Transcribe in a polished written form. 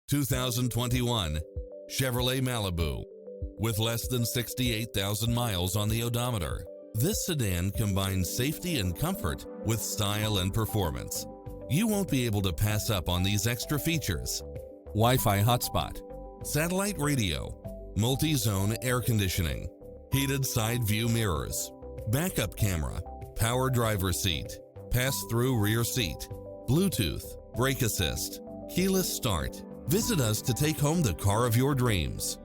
2021 Chevrolet Malibu. With less than 68,000 miles on the odometer, this sedan combines safety and comfort with style and performance. You won't be able to pass up on these extra features: Wi-Fi hotspot, satellite radio, multi-zone air conditioning, heated side view mirrors, backup camera, power driver seat, pass-through rear seat, Bluetooth, brake assist, keyless start. Visit us to take home the car of your dreams.